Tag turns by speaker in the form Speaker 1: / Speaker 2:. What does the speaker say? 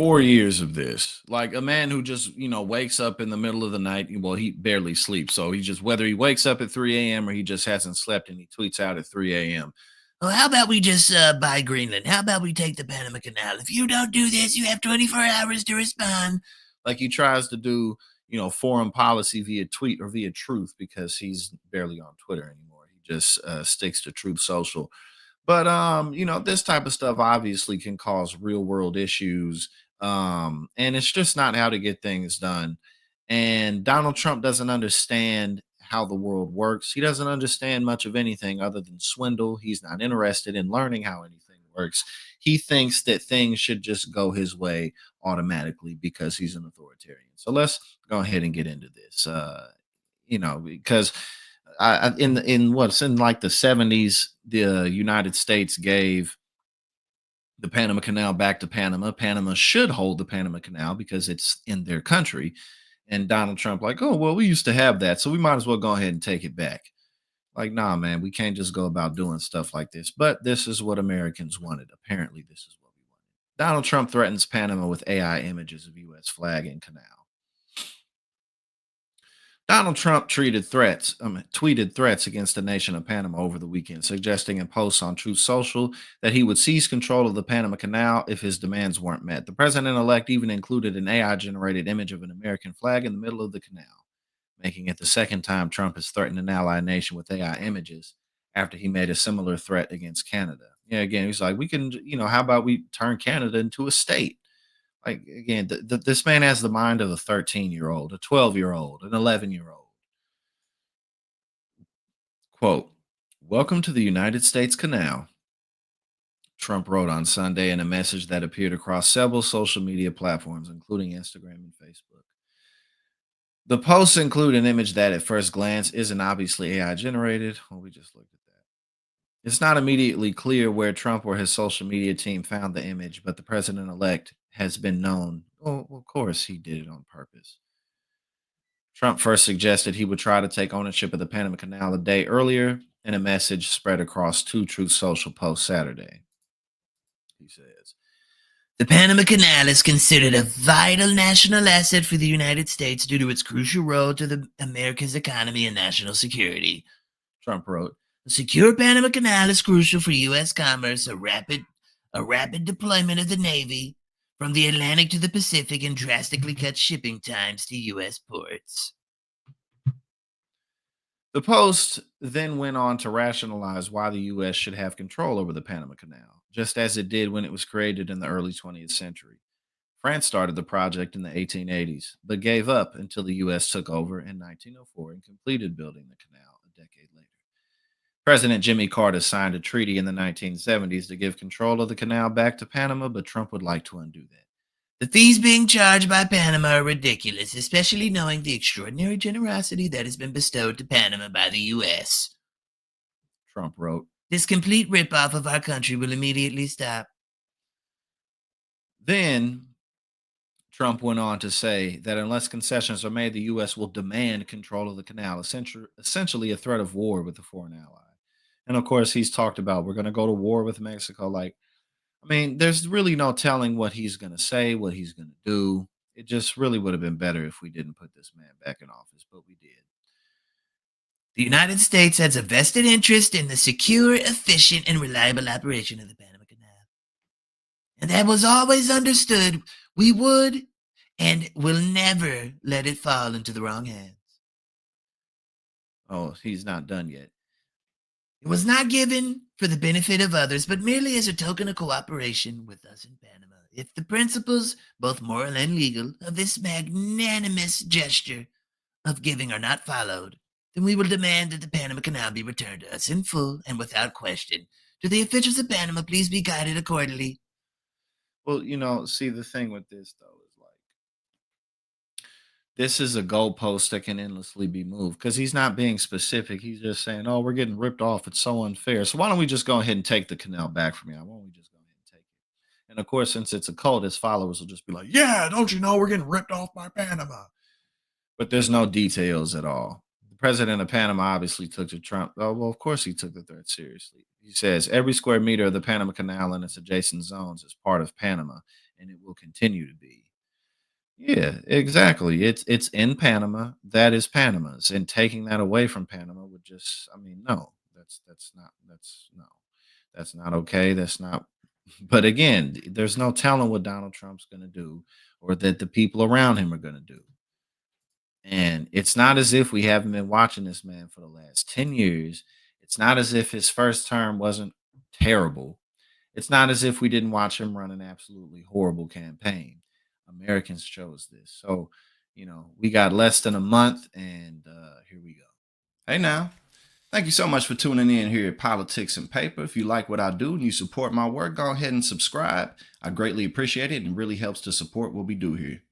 Speaker 1: 4 years of this. Like a man who just, wakes up in the middle of the night. Well, he barely sleeps. So he just, whether he wakes up at 3 a.m. or he just hasn't slept and he tweets out at 3 a.m. Oh, how about we just buy Greenland? How about we take the Panama Canal? If you don't do this, you have 24 hours to respond. Like he tries to do, foreign policy via tweet or via truth because he's barely on Twitter anymore. He just sticks to Truth Social. But this type of stuff obviously can cause real world issues. And it's just not how to get things done. And Donald Trump doesn't understand how the world works. He doesn't understand much of anything other than swindle. He's not interested in learning how anything works. He thinks that things should just go his way automatically because he's an authoritarian. So let's go ahead and get into this. Because in what's in like the 70s, the United States gave the Panama Canal back to Panama. Panama should hold the Panama Canal because it's in their country. And Donald Trump, like, oh well, we used to have that, so we might as well go ahead and take it back. Like, nah, man, we can't just go about doing stuff like this. But this is what Americans wanted. Apparently, this is what we wanted. Donald Trump threatens Panama with AI images of U.S. flag and canal. Donald Trump tweeted threats against the nation of Panama over the weekend, suggesting in posts on Truth Social that he would seize control of the Panama Canal if his demands weren't met. The president elect even included an AI generated image of an American flag in the middle of the canal, making it the second time Trump has threatened an allied nation with AI images after he made a similar threat against Canada. Yeah, again, he's like, we can, how about we turn Canada into a state? Like again, this man has the mind of a 13-year-old, a 12-year-old, an 11-year-old. Quote, welcome to the United States Canal, Trump wrote on Sunday in a message that appeared across several social media platforms, including Instagram and Facebook. The posts include an image that at first glance isn't obviously AI generated. Well, we just looked at that. It's not immediately clear where Trump or his social media team found the image, but the president elect has been known. Well, of course, he did it on purpose. Trump first suggested he would try to take ownership of the Panama Canal a day earlier in a message spread across two Truth Social posts Saturday. He says, the Panama Canal is considered a vital national asset for the United States due to its crucial role to the America's economy and national security. Trump wrote, the secure Panama Canal is crucial for U.S. commerce, a rapid deployment of the Navy from the Atlantic to the Pacific, and drastically cuts shipping times to U.S. ports. The Post then went on to rationalize why the U.S. should have control over the Panama Canal, just as it did when it was created in the early 20th century. France started the project in the 1880s, but gave up until the U.S. took over in 1904 and completed building the canal a decade later. President Jimmy Carter signed a treaty in the 1970s to give control of the canal back to Panama, but Trump would like to undo that. The fees being charged by Panama are ridiculous, especially knowing the extraordinary generosity that has been bestowed to Panama by the U.S. Trump wrote, this complete ripoff of our country will immediately stop. Then Trump went on to say that unless concessions are made, the U.S. will demand control of the canal, essentially a threat of war with a foreign ally. And of course, he's talked about we're going to go to war with Mexico. Like, I mean, there's really no telling what he's going to say, what he's going to do. It just really would have been better if we didn't put this man back in office, but we did. The United States has a vested interest in the secure, efficient, and reliable operation of the Panama Canal. And that was always understood. We would and will never let it fall into the wrong hands. Oh, he's not done yet. It was not given for the benefit of others, but merely as a token of cooperation with us in Panama. If the principles, both moral and legal, of this magnanimous gesture of giving are not followed, then we will demand that the Panama Canal be returned to us in full and without question. To the officials of Panama, please be guided accordingly. Well, see, the thing with this, though, is like, this is a goalpost that can endlessly be moved because he's not being specific. He's just saying, oh, we're getting ripped off. It's so unfair. So why don't we just go ahead and take the canal back from you? Why don't we just go ahead and take it? And of course, since it's a cult, his followers will just be like, yeah, don't you know we're getting ripped off by Panama? But there's no details at all. The president of Panama obviously took to Trump. Oh, well, of course he took the threat seriously. He says every square meter of the Panama Canal and its adjacent zones is part of Panama, and it will continue to be. Yeah, exactly. It's in Panama. That is Panama's, and taking that away from Panama would just, I mean, no, that's not okay. That's not. But again, there's no telling what Donald Trump's going to do, or that the people around him are going to do. And it's not as if we haven't been watching this man for the last 10 years. It's not as if his first term wasn't terrible. It's not as if we didn't watch him run an absolutely horrible campaign. Americans chose this. So, we got less than a month, and here we go.
Speaker 2: Hey now, thank you so much for tuning in here at Politics and Paper. If you like what I do and you support my work, go ahead and subscribe. I greatly appreciate it and really helps to support what we do here.